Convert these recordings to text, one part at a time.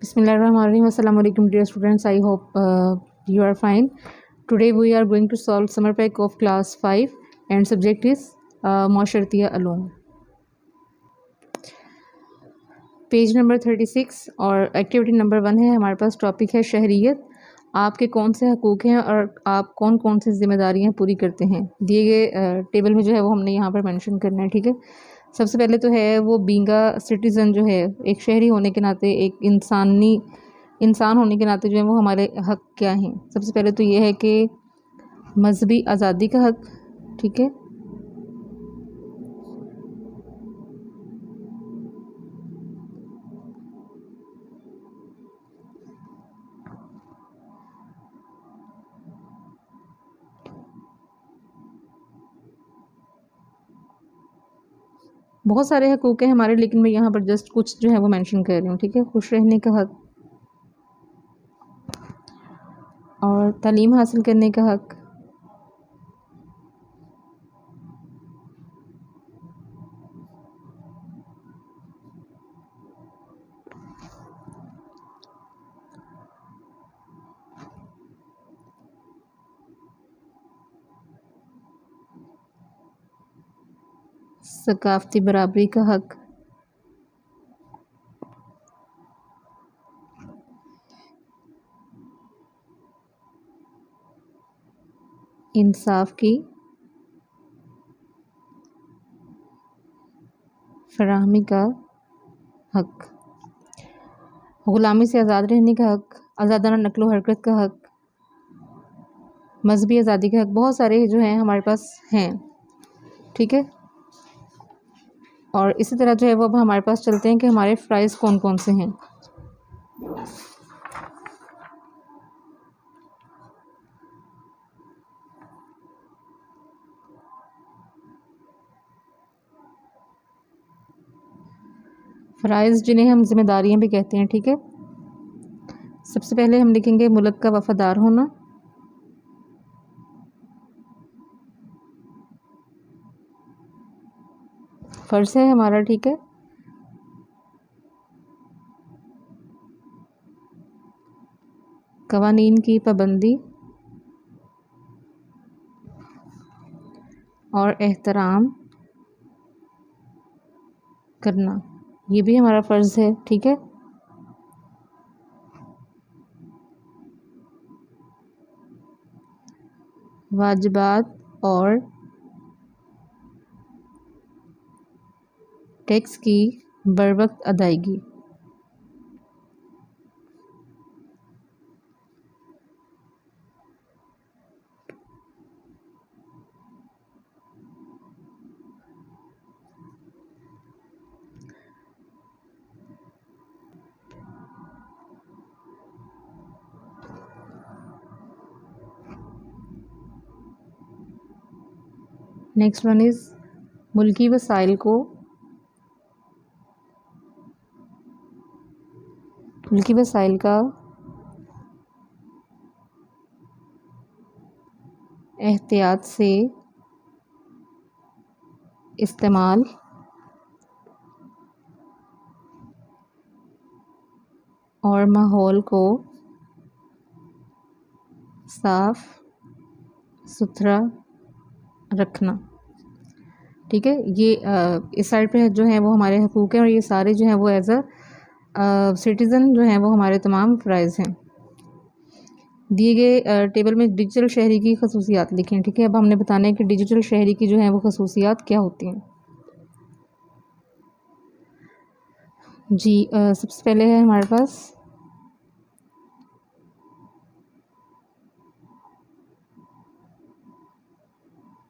Bismillahirrahmanirrahim. Assalamu alaikum dear students. I hope you are fine. Today we are going to solve summer pack of class 5 and subject is Moshartiya Ulum. Page number 36 और activity number 1 है। हमारे पास topic है शहरियत। आपके कौन से हकूक़ हैं और आप कौन कौन सी जिम्मेदारियां पूरी करते हैं, दिए गए टेबल में जो है वो हमने यहाँ पर मेंशन करना है। ठीक है, सबसे पहले तो है वो बीइंग अ सिटीज़न, जो है एक शहरी होने के नाते, एक इंसान होने के नाते जो है वो हमारे हक़ क्या हैं। सबसे पहले तो ये है कि मजहबी आज़ादी का हक़। ठीक है, बहुत सारे हकूक़ हैं हमारे, लेकिन मैं यहाँ पर जस्ट कुछ जो है वो मेंशन कर रही हूँ। ठीक है, खुश रहने का हक़ और तालीम हासिल करने का हक़, सकाफ़ती बराबरी का हक़, इंसाफ की फराहमी का हक़, ग़ुलामी से आज़ाद रहने का हक़, आज़ादाना नक़्ल हरकत का हक़, मजहबी आज़ादी का हक़। बहुत सारे जो हैं हमारे पास हैं। ठीक है, और इसी तरह जो है वो अब हमारे पास चलते हैं कि हमारे फ़राइज़ कौन कौन से हैं। फ़राइज़ जिन्हें हम ज़िम्मेदारियाँ भी कहते हैं। ठीक है, सबसे पहले हम लिखेंगे मुल्क का वफ़ादार होना, फ़र्ज़ है हमारा। ठीक है, क़वानीन की पाबंदी और एहतराम करना, ये भी हमारा फ़र्ज़ है। ठीक है, वाजिबात और टैक्स की बरवक्त अदायगी, नेक्स्ट वन इज़ मुल्की वसाइल का एहतियात से इस्तेमाल और माहौल को साफ़ सुथरा रखना। ठीक है, ये इस साइड पे जो है वो हमारे हकूक़ हैं और ये सारे जो हैं वो एज अ सिटीज़न जो हैं वो हमारे तमाम फ़राइज़ हैं। दिए गए टेबल में डिजिटल शहरी की खसूसियात लिखें। ठीक है, अब हमने बताना है कि डिजिटल शहरी की जो है वो खसूसियात क्या होती हैं। जी, सबसे पहले है हमारे पास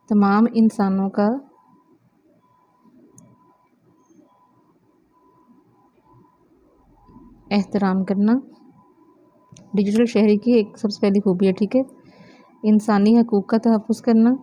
तमाम इंसानों का एहतराम करना। डिजिटल शहरी की एक सबसे पहली खूबी है। ठीक है, इंसानी हकूक़ का तहफ़्फ़ुज़ करना,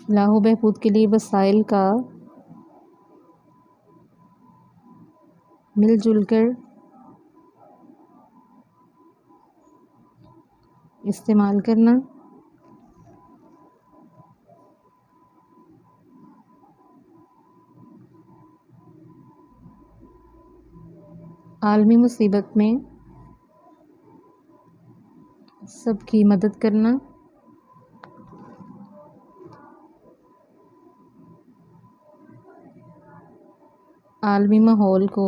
लाहो बहबूद के लिए वसाइल का मिलजुल कर इस्तेमाल करना। आलमी मुसीबत में सबकी मदद करना। आलमी माहौल को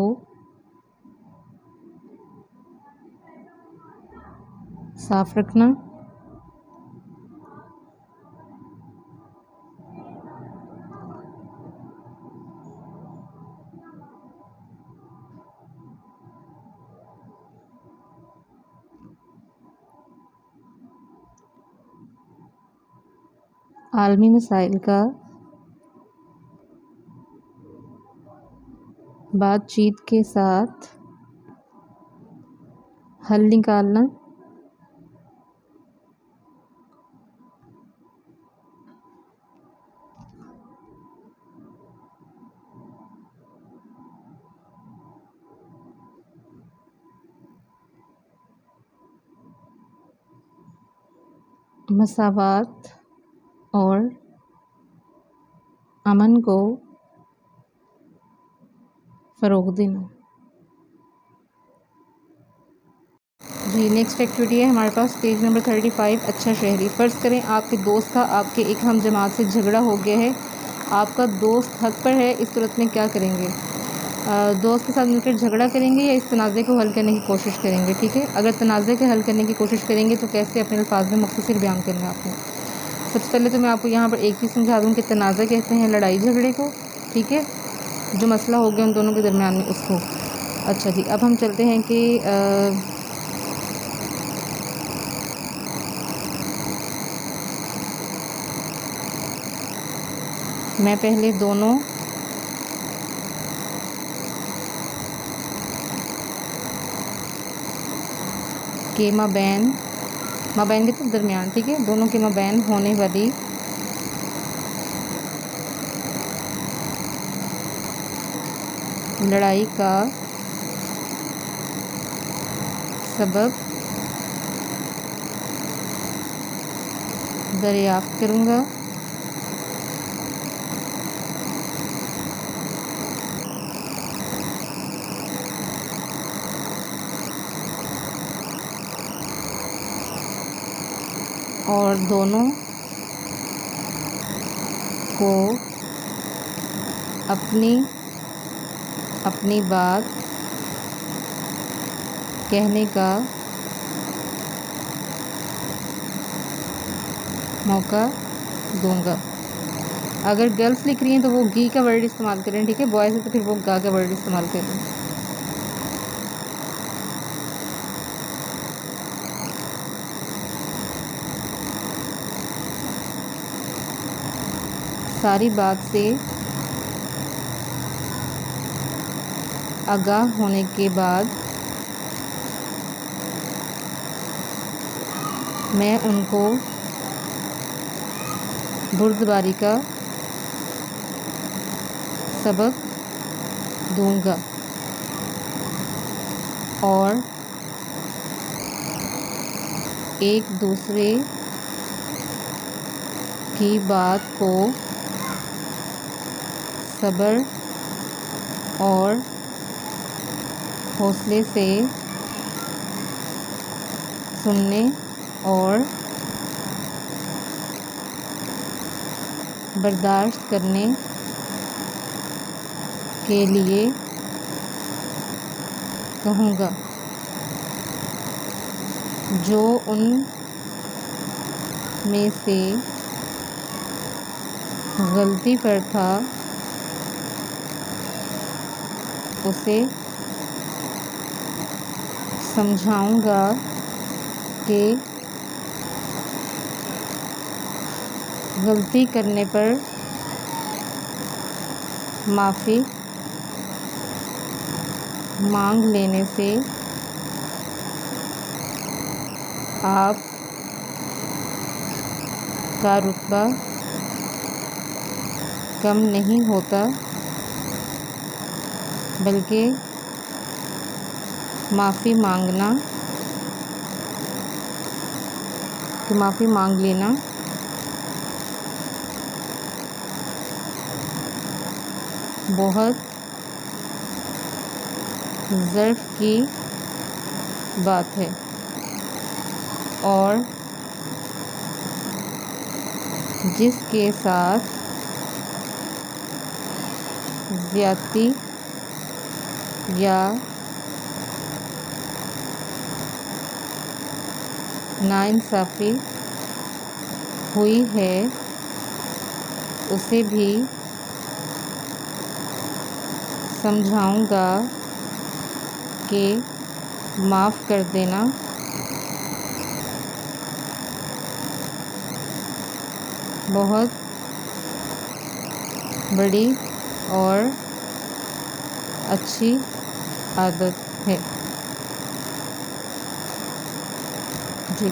साफ रखना। आलमी मसाइल का बातचीत के साथ हल निकालना। मसावात और अमन को फ़रोग़ देना। जी नेक्स्ट एक्टिविटी है हमारे पास पेज नंबर 35। अच्छा शहरी। फ़र्ज़ करें आपके दोस्त का आपके एक हम जमात से झगड़ा हो गया है, आपका दोस्त हक पर है, इस सूरत में क्या करेंगे? दोस्त के साथ मिलकर झगड़ा करेंगे या इस तनाज़े को हल करने की कोशिश करेंगे? ठीक है, अगर तनाज़े के हल करने की कोशिश करेंगे तो कैसे अपने अल्फाज में मुख्तसर बयान करना है आपको। सबसे पहले तो मैं आपको यहाँ पर एक चीज़ समझा दूँ कि तनाज़ा कहते हैं लड़ाई झगड़े को, ठीक है, जो मसला हो गया उन दोनों के दरमियान में उसको। अच्छा जी, अब हम चलते हैं कि मैं पहले दोनों के माबैन के तो दरमियान, ठीक है, दोनों के माबैन होने वाली लड़ाई का सबब दरियाफ्त करूँगा। और दोनों को अपनी बात कहने का मौका दूंगा। अगर गर्ल्स लिख रही हैं तो वो गी का वर्ड इस्तेमाल करें, ठीक है, बॉयज़ है तो फिर वो गा का वर्ड इस्तेमाल करें। सारी बात से आगाह होने के बाद मैं उनको बुर्दबारी का सबक दूंगा और एक दूसरे की बात को सब्र और हौसले से सुनने और बर्दाश्त करने के लिए कहूँगा। जो उन में से गलती पर था उसे समझाऊंगा कि गलती करने पर माफ़ी मांग लेने से आप का रुतबा कम नहीं होता, बल्कि माफ़ी मांग लेना बहुत ज़र्फ़ की बात है और जिसके साथ ज़्यादती या नाइंसाफ़ी हुई है उसे भी समझाऊंगा कि माफ़ कर देना बहुत बड़ी और अच्छी आदत है। जी।